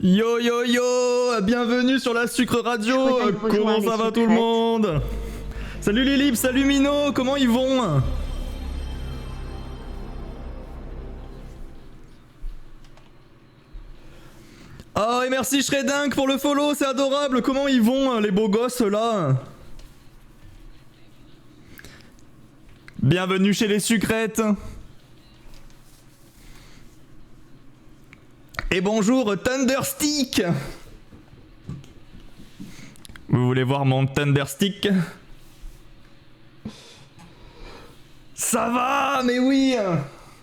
Yo yo yo, bienvenue sur la Sucre Radio. Comment ça va tout le monde? Salut Lilip, salut Mino, comment ils vont? Oh et merci Shredink pour le follow, c'est adorable. Comment ils vont les beaux gosses là? Bienvenue chez les sucrètes. Et bonjour Thunderstick. Vous voulez voir mon Thunderstick? Ça va, mais oui.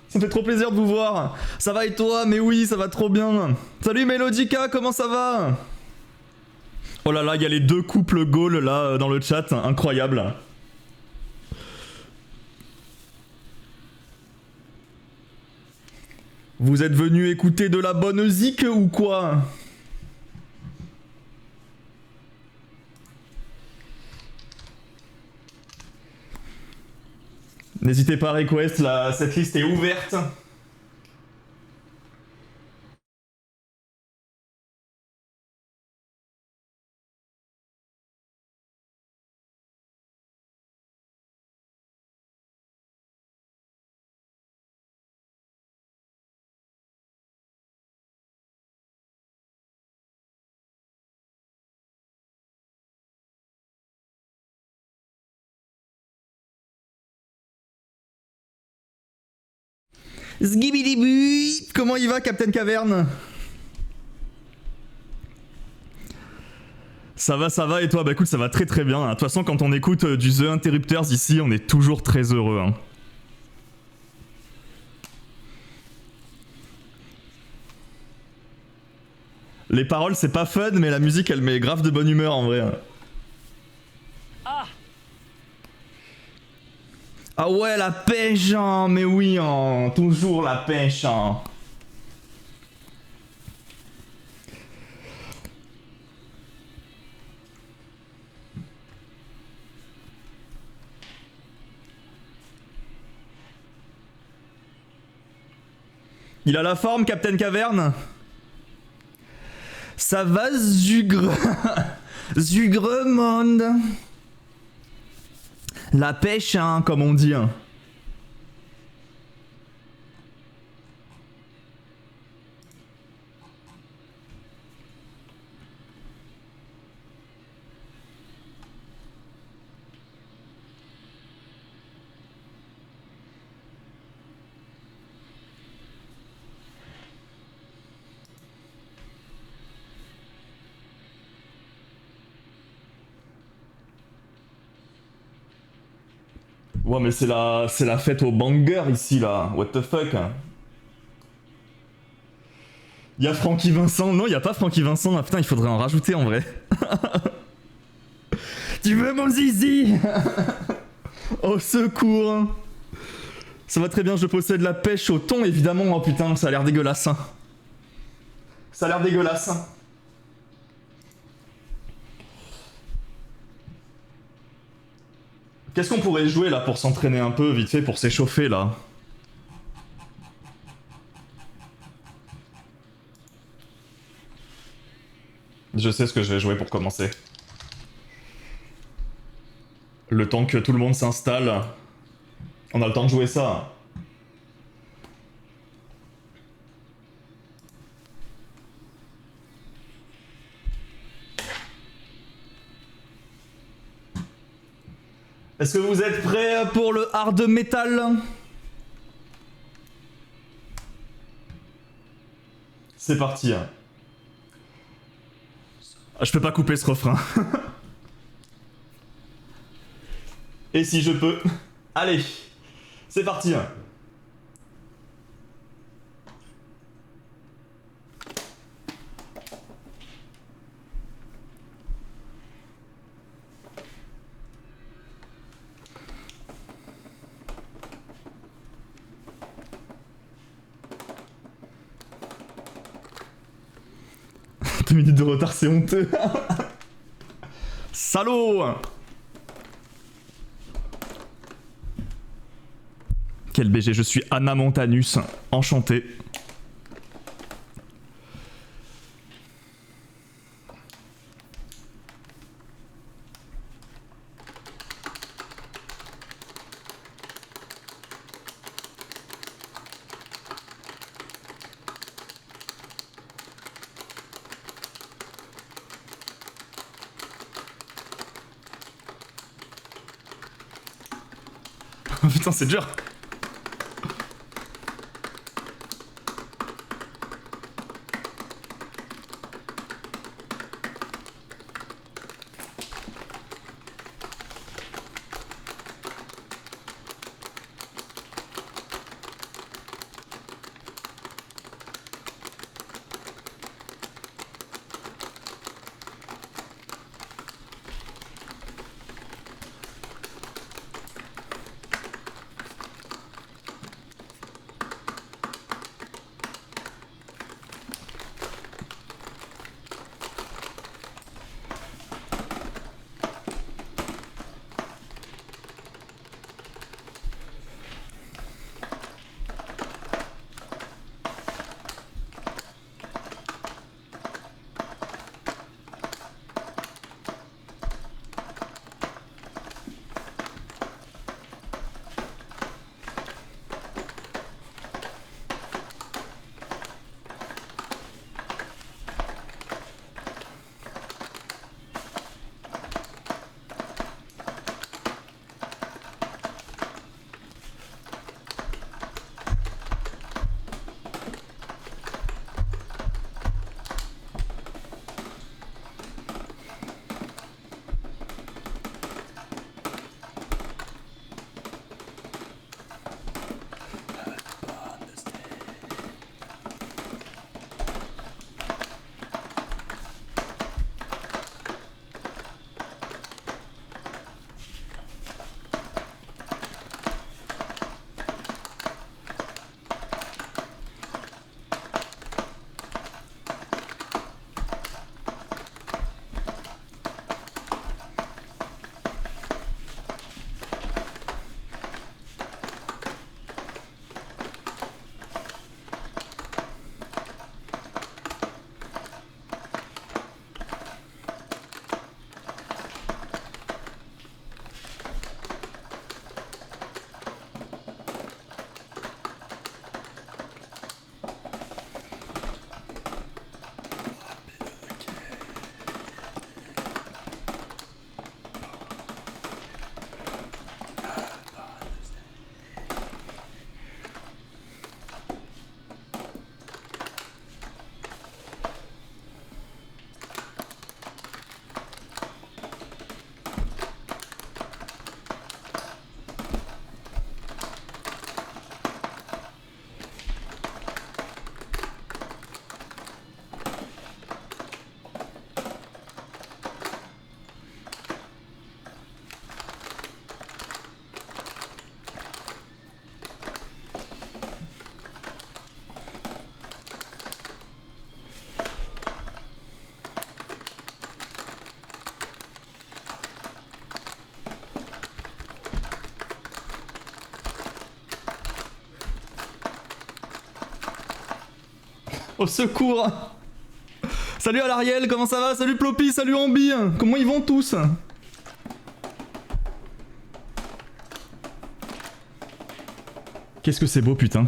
Ça me fait trop plaisir de vous voir. Ça va et toi? Mais oui, ça va trop bien. Salut Melodica, comment ça va? Oh là là, il y a les deux couples Gaules là dans le chat, incroyable. Vous êtes venus écouter de la bonne zik ou quoi? N'hésitez pas à request, cette liste est ouverte. Zgibidibu. Comment il va, Captain Caverne? Ça va, et toi? Bah écoute, ça va très très bien. De toute façon, quand on écoute du The Interrupters ici, on est toujours très heureux. Hein. Les paroles, c'est pas fun, mais la musique, elle met grave de bonne humeur en vrai. Ah, ah ouais, la pêche, hein. Mais oui, hein. Toujours la pêche. Hein. Il a la forme, Captain Caverne? Ça va, Zugre? Zugre monde. La pêche, hein, comme on dit. Hein. Ouais mais c'est la fête au banger ici là, what the fuck. Y'a Francky Vincent, non y'a pas Francky Vincent, ah putain il faudrait en rajouter en vrai. Tu veux mon zizi? Au secours. Ça va très bien, je possède la pêche au thon évidemment, oh putain ça a l'air dégueulasse. Ça a l'air dégueulasse. Qu'est-ce qu'on pourrait jouer là pour s'entraîner un peu vite fait, pour s'échauffer là? Je sais ce que je vais jouer pour commencer. Le temps que tout le monde s'installe, on a le temps de jouer ça. Est-ce que vous êtes prêts pour le hard metal? C'est parti. Je peux pas couper ce refrain. Et si je peux... Allez, c'est parti. Deux minutes de retard, c'est honteux. Salaud. Quel BG, je suis Anna Montanus, enchanté. Putain, c'est dur. Au secours. Salut à l'Ariel, comment ça va? Salut Ploppy, salut Ambi. Comment ils vont tous? Qu'est-ce que c'est beau, putain.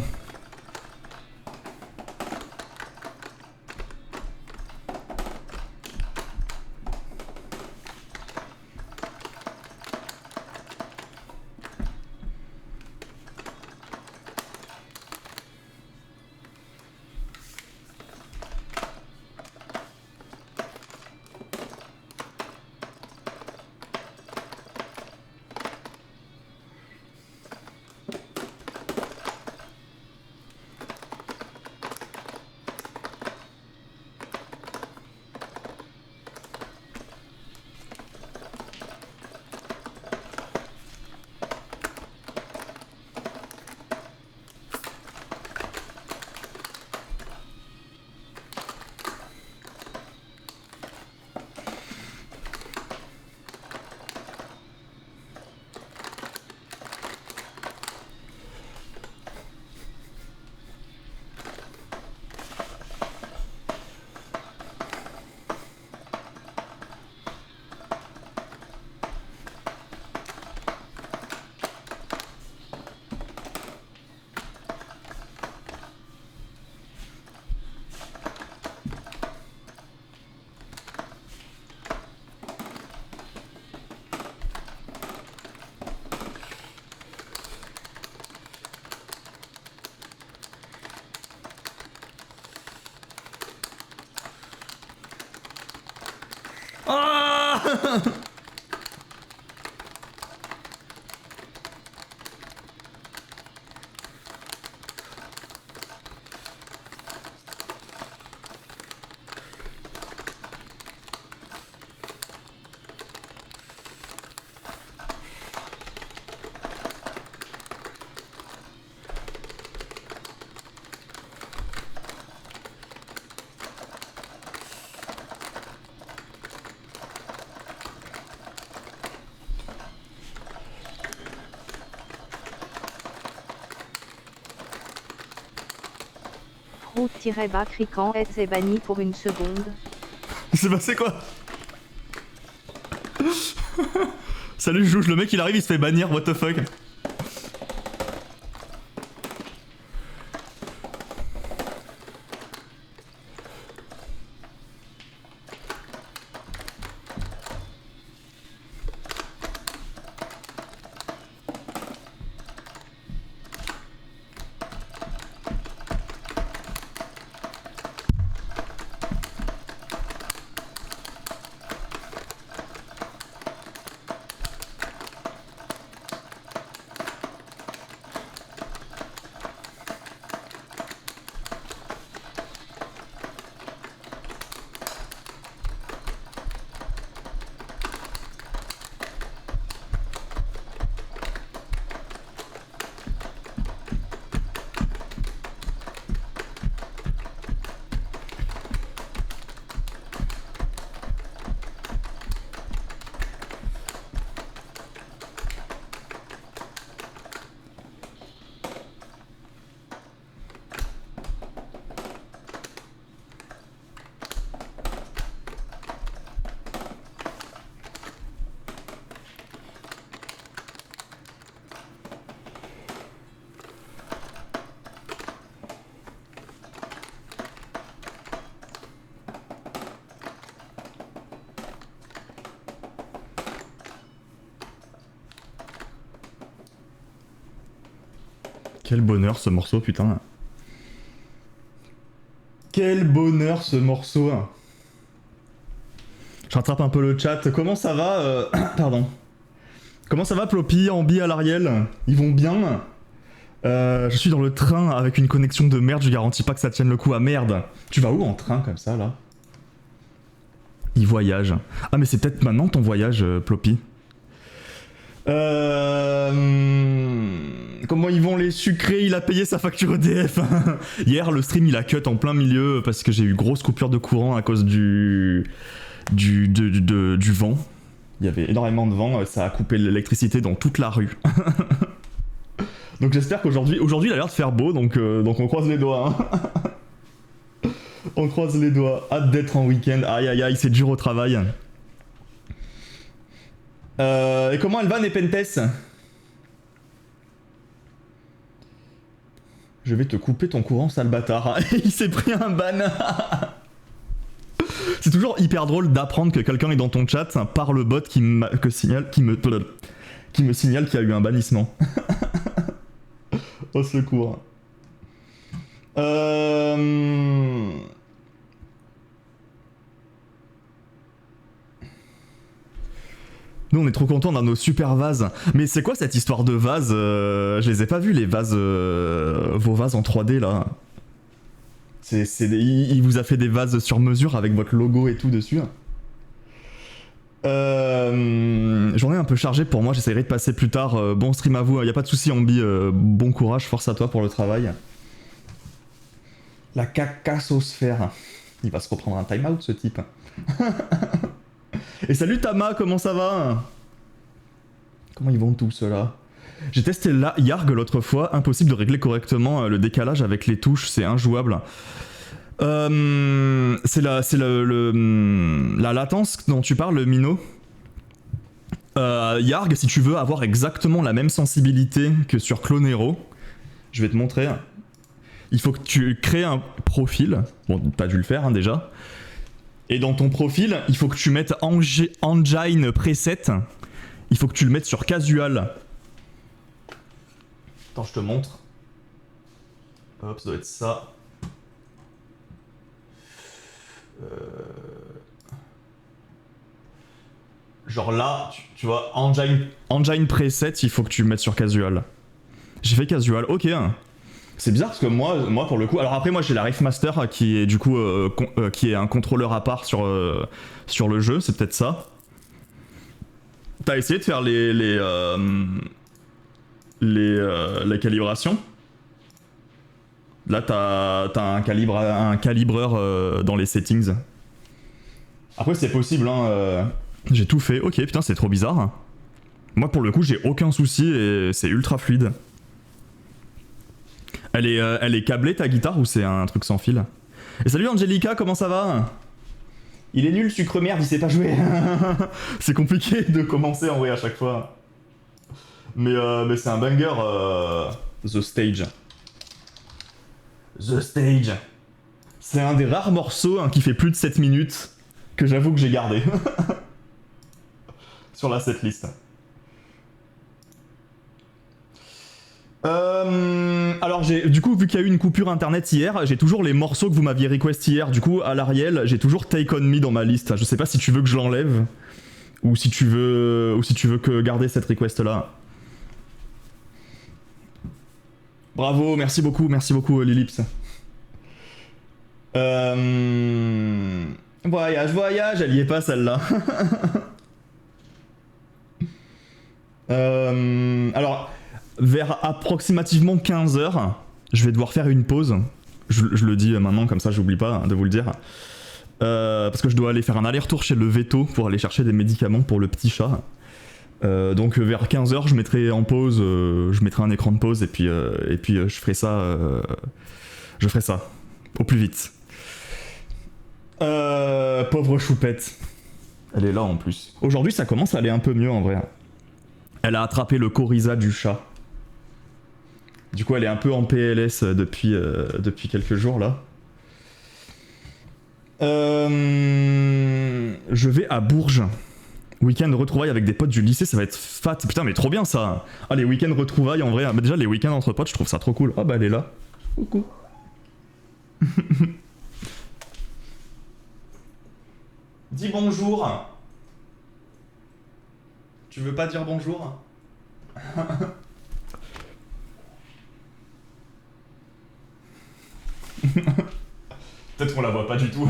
Route-bas criquant est banni pour une seconde. Il s'est passé quoi? Salut Jouge, le mec il arrive, il se fait bannir, what the fuck. Quel bonheur ce morceau, putain. Quel bonheur ce morceau. Je rattrape un peu le chat. Comment ça va Pardon. Comment ça va Ploppy, Ambi, Alariel? Ils vont bien? Je suis dans le train avec une connexion de merde, je garantis pas que ça tienne le coup. Ah merde. Tu vas où en train comme ça là? Il voyage. Ah mais c'est peut-être maintenant ton voyage, Ploppy. Comment ils vont les sucrer? Il a payé sa facture EDF. Hier, le stream il a cut en plein milieu parce que j'ai eu grosse coupure de courant à cause du vent. Il y avait énormément de vent, ça a coupé l'électricité dans toute la rue. Donc j'espère qu'aujourd'hui il a l'air de faire beau, donc on croise les doigts. Hein. On croise les doigts. Hâte d'être en week-end. Aïe aïe aïe, c'est dur au travail. Et comment elle va Nepenthes? Je vais te couper ton courant, sale bâtard. Il s'est pris un ban. C'est toujours hyper drôle d'apprendre que quelqu'un est dans ton chat par le bot qui me signale qu'il y a eu un bannissement. Au secours. Nous on est trop contents, on a nos super vases. Mais c'est quoi cette histoire de vases Je les ai pas vus les vases, vos vases en 3D là. Il vous a fait des vases sur mesure avec votre logo et tout dessus. Journée un peu chargée pour moi, j'essaierai de passer plus tard. Bon stream à vous, y a pas de souci Ambi, bon courage, force à toi pour le travail. La cacassosphère. Il va se reprendre un time out ce type. Et salut Tama, comment ça va? Comment ils vont tous ceux-là? J'ai testé la Yarg l'autre fois, impossible de régler correctement le décalage avec les touches, c'est injouable. C'est la latence dont tu parles, Mino. Yarg, si tu veux avoir exactement la même sensibilité que sur Clonero, je vais te montrer. Il faut que tu crées un profil. Bon, t'as dû le faire hein, déjà. Et dans ton profil, il faut que tu mettes Engine Preset. Il faut que tu le mettes sur Casual. Attends, je te montre. Hop, ça doit être ça. Genre là, tu vois, engine preset, il faut que tu mettes sur casual. J'ai fait casual, ok. C'est bizarre parce que moi pour le coup, alors après moi j'ai la Riffmaster qui est du coup qui est un contrôleur à part sur le jeu, c'est peut-être ça. T'as essayé de faire les calibrations. Là t'as un calibreur dans les settings. Après c'est possible hein. J'ai tout fait, ok putain c'est trop bizarre. Moi pour le coup j'ai aucun souci et c'est ultra fluide. Elle est câblée ta guitare ou c'est un truc sans fil? Et salut Angelica, comment ça va? Il est nul sucre merde, il sait pas jouer. C'est compliqué de commencer en vrai à chaque fois. Mais c'est un banger. The Stage. The Stage. C'est un des rares morceaux hein, qui fait plus de 7 minutes que j'avoue que j'ai gardé. Sur la setlist. Alors du coup vu qu'il y a eu une coupure internet hier, j'ai toujours les morceaux que vous m'aviez request hier. Du coup à l'Ariel, j'ai toujours Take On Me dans ma liste. Je sais pas si tu veux que je l'enlève ou si tu veux que garder cette request là. Bravo, merci beaucoup Lilips. Voyage, elle y est pas celle-là. Alors vers approximativement 15h, je vais devoir faire une pause. Je le dis maintenant, comme ça j'oublie pas de vous le dire. Parce que je dois aller faire un aller-retour chez le veto pour aller chercher des médicaments pour le petit chat. Donc vers 15h, je mettrai en pause, je mettrai un écran de pause et puis je ferai ça. Je ferai ça au plus vite. Pauvre choupette. Elle est là en plus. Aujourd'hui, ça commence à aller un peu mieux en vrai. Elle a attrapé le coryza du chat. Du coup, elle est un peu en PLS depuis quelques jours là. Je vais à Bourges. Week-end retrouvailles avec des potes du lycée, ça va être fat. Putain, mais trop bien ça. Ah, les week-ends retrouvailles en vrai. Mais déjà, les week-ends entre potes, je trouve ça trop cool. Ah bah, elle est là. Coucou. Dis bonjour. Tu veux pas dire bonjour? Peut-être qu'on la voit pas du tout.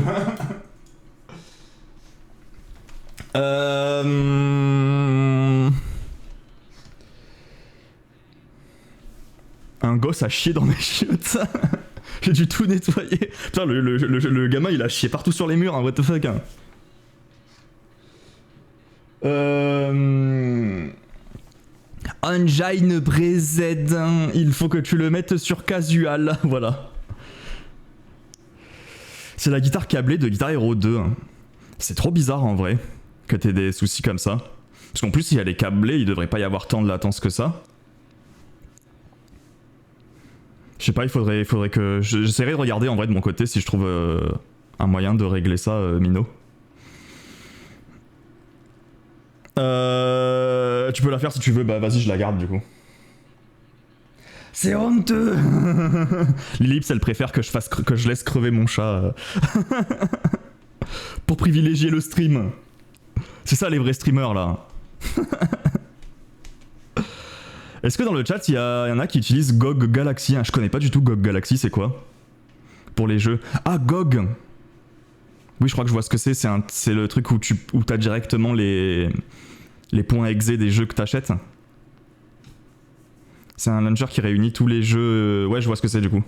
Un gosse a chié dans mes chiottes. J'ai dû tout nettoyer. Putain, le gamin il a chié partout sur les murs, hein, what the fuck. Engine Brezed, il faut que tu le mettes sur casual, voilà. C'est la guitare câblée de Guitar Hero 2. C'est trop bizarre en vrai que t'aies des soucis comme ça. Parce qu'en plus si elle est câblée, il devrait pas y avoir tant de latence que ça. Je sais pas, il faudrait que... J'essaierai de regarder en vrai de mon côté si je trouve un moyen de régler ça, Mino. Tu peux la faire si tu veux, bah vas-y je la garde du coup. C'est honteux. Lilips elle préfère que je laisse crever mon chat pour privilégier le stream. C'est ça les vrais streamers là. Est-ce que dans le chat il y en a qui utilisent GOG Galaxy? Je connais pas du tout GOG Galaxy, c'est quoi? Pour les jeux. Ah GOG. Oui je crois que je vois ce que c'est, c'est le truc où t'as directement les points exe des jeux que t'achètes. C'est un launcher qui réunit tous les jeux... Ouais, je vois ce que c'est du coup.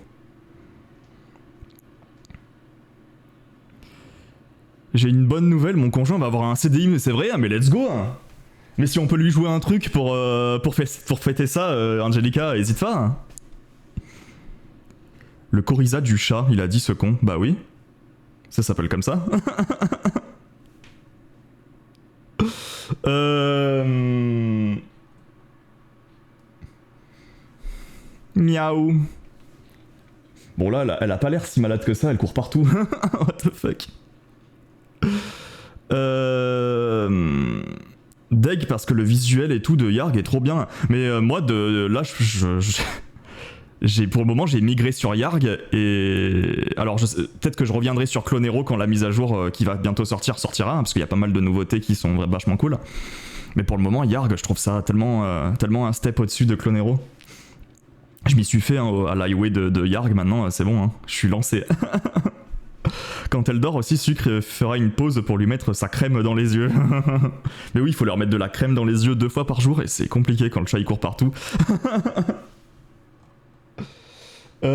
J'ai une bonne nouvelle, mon conjoint va avoir un CDI, mais c'est vrai, mais let's go. Mais si on peut lui jouer un truc pour fêter ça, Angelica, hésite pas. Le coryza du chat, il a dit ce con. Bah oui. Ça s'appelle comme ça. Miaou. Bon là, elle a pas l'air si malade que ça, elle court partout. What the fuck. Deg parce que le visuel et tout de Yarg est trop bien. Mais moi, là, Pour le moment, j'ai migré sur Yarg et alors peut-être que je reviendrai sur Clonero quand la mise à jour qui va bientôt sortira, hein, parce qu'il y a pas mal de nouveautés qui sont vachement cool. Mais pour le moment, Yarg, je trouve ça tellement un step au-dessus de Clonero. Je m'y suis fait hein, à l'highway de Yarg maintenant, c'est bon, hein, je suis lancé. Quand elle dort aussi, Sucre fera une pause pour lui mettre sa crème dans les yeux. Mais oui, il faut leur mettre de la crème dans les yeux 2 fois par jour et c'est compliqué quand le chat il court partout. Après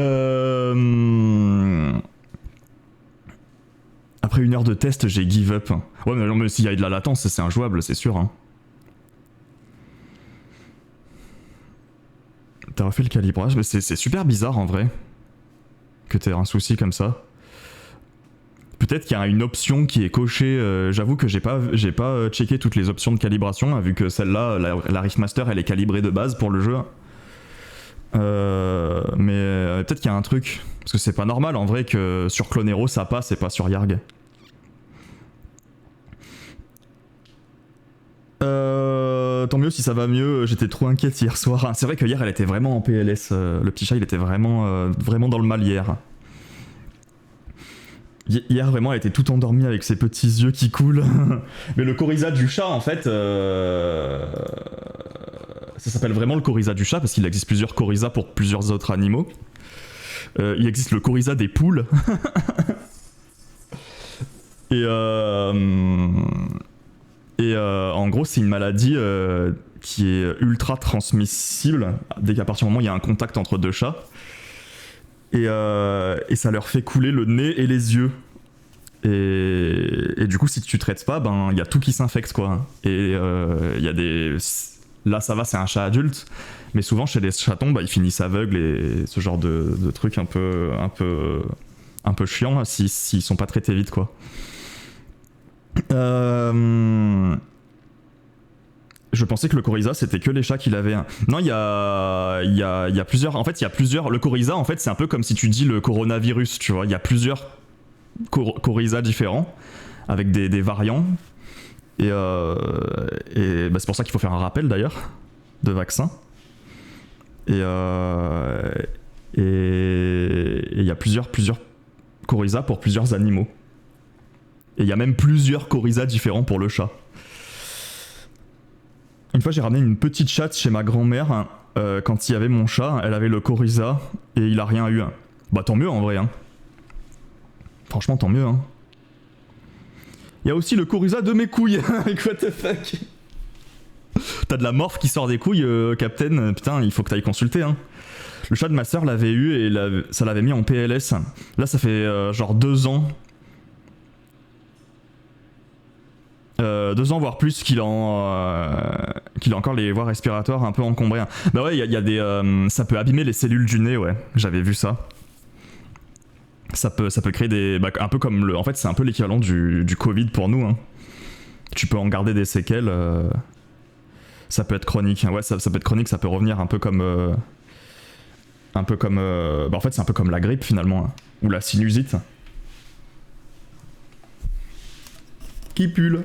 1 heure de test, j'ai give up. Ouais, mais s'il y a de la latence, c'est injouable, c'est sûr. Hein. T'as refait le calibrage, mais c'est super bizarre en vrai que t'aies un souci comme ça. Peut-être qu'il y a une option qui est cochée. J'avoue que j'ai pas checké toutes les options de calibration, vu que celle-là, la Riftmaster, elle est calibrée de base pour le jeu. Mais peut-être qu'il y a un truc, parce que c'est pas normal en vrai que sur Clonero ça passe et pas sur Yarg. Tant mieux si ça va mieux, j'étais trop inquiète hier soir. C'est vrai que hier elle était vraiment en PLS, le petit chat il était vraiment dans le mal hier. Hier vraiment elle était tout endormie avec ses petits yeux qui coulent. Mais le Coryza du chat en fait... Ça s'appelle vraiment le Coryza du chat parce qu'il existe plusieurs Coryza pour plusieurs autres animaux. Il existe le Coryza des poules. Et en gros c'est une maladie qui est ultra transmissible dès qu'à partir du moment où il y a un contact entre 2 chats. Et ça leur fait couler le nez et les yeux. Et du coup si tu traites pas, ben il y a tout qui s'infecte quoi. Et il y a des... Là ça va, c'est un chat adulte, mais souvent chez les chatons, bah, ils finissent aveugles et ce genre de trucs un peu chiants s'ils sont pas traités vite quoi. Je pensais que le Coryza c'était que les chats qui l'avaient. Non, il y a plusieurs. En fait, il y a plusieurs. Le Coryza, en fait, c'est un peu comme si tu dis le coronavirus, tu vois. Il y a plusieurs Coryza différents avec des variants. Et bah c'est pour ça qu'il faut faire un rappel d'ailleurs de vaccin. Et il y a plusieurs Coryza pour plusieurs animaux. Et il y a même plusieurs Coryza différents pour le chat. Une fois j'ai ramené une petite chatte chez ma grand-mère quand il y avait mon chat, elle avait le Coryza et il a rien eu. Bah tant mieux en vrai. Hein. Franchement tant mieux. Hein. Il y a aussi le Coryza de mes couilles. What the fuck. T'as de la morphe qui sort des couilles, Captain. Putain, il faut que t'ailles consulter. Hein. Le chat de ma soeur l'avait eu et ça l'avait mis en PLS. Là, ça fait genre 2 ans. 2 ans voire plus qu'il a encore les voies respiratoires un peu encombrées. Bah ouais, il y a des... ça peut abîmer les cellules du nez, ouais. J'avais vu ça. Ça peut créer des... Bah, un peu comme le... En fait, c'est un peu l'équivalent du Covid pour nous. Hein. Tu peux en garder des séquelles. Ça peut être chronique. Ouais, ça peut être chronique, ça peut revenir un peu comme... Bah, en fait, c'est un peu comme la grippe, finalement. Hein. Ou la sinusite. Qui pulle.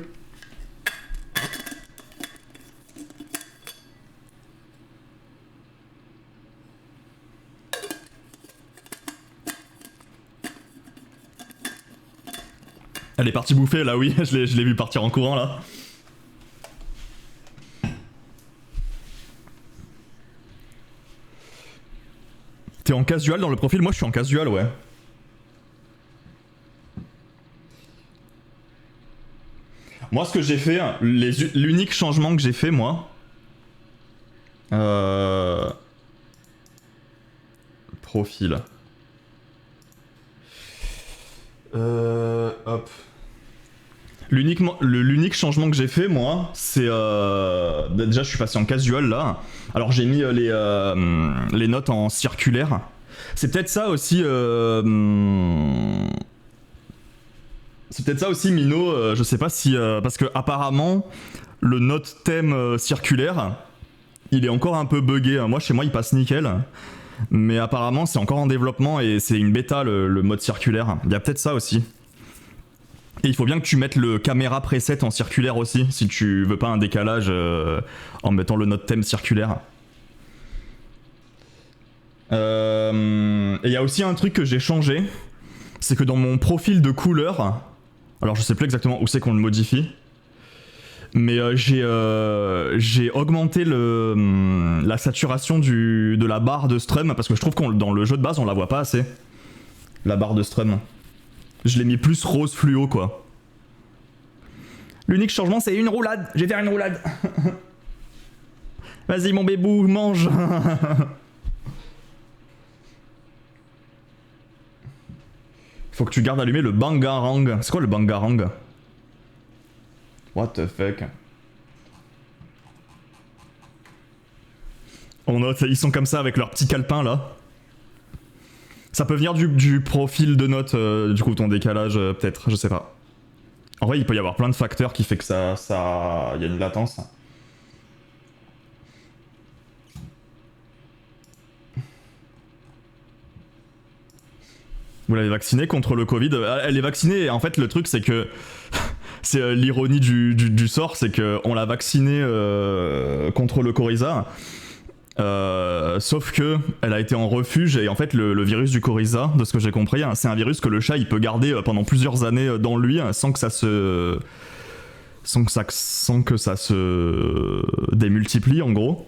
Elle est partie bouffer là, oui, je l'ai vu partir en courant là. T'es en casual dans le profil? Moi je suis en casual, ouais. Moi ce que j'ai fait, l'unique changement que j'ai fait moi... Profil. Hop. L'unique changement que j'ai fait moi, c'est déjà je suis passé en casual là. Alors j'ai mis les notes en circulaire. C'est peut-être ça aussi. C'est peut-être ça aussi Mino. Je sais pas si parce que apparemment le note thème circulaire, il est encore un peu buggé. Moi chez moi il passe nickel. Mais apparemment c'est encore en développement et c'est une bêta le mode circulaire. Il y a peut-être ça aussi. Et il faut bien que tu mettes le caméra preset en circulaire aussi, si tu veux pas un décalage en mettant le note thème circulaire. Et il y a aussi un truc que j'ai changé, c'est que dans mon profil de couleur, alors je sais plus exactement où c'est qu'on le modifie, mais j'ai augmenté la saturation de la barre de strum, parce que je trouve que dans le jeu de base on la voit pas assez, la barre de strum. Je l'ai mis plus rose fluo quoi. L'unique changement c'est une roulade, je vais faire une roulade. Vas-y mon bébou, mange. Faut que tu gardes allumé le bangarang. C'est quoi le bangarang? What the fuck? On note, ils sont comme ça avec leur petit calepin là. Ça peut venir du profil de note, du coup ton décalage peut-être, je sais pas. En vrai il peut y avoir plein de facteurs qui fait que ça y a une latence. Vous l'avez vaccinée contre le Covid? Elle est vaccinée et en fait le truc c'est que... c'est l'ironie du sort, c'est qu'on l'a vaccinée contre le coryza. Sauf que elle a été en refuge et en fait le virus du coryza, de ce que j'ai compris, c'est un virus que le chat il peut garder pendant plusieurs années dans lui sans que ça se démultiplie en gros.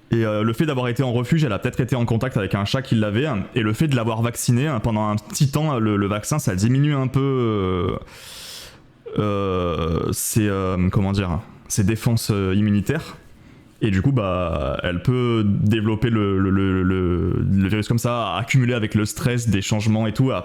Et le fait d'avoir été en refuge, elle a peut-être été en contact avec un chat qui l'avait, et le fait de l'avoir vacciné pendant un petit temps, le vaccin ça diminue un peu comment dire, ses défenses immunitaires. Et du coup, bah, elle peut développer le virus comme ça, accumuler avec le stress des changements et tout,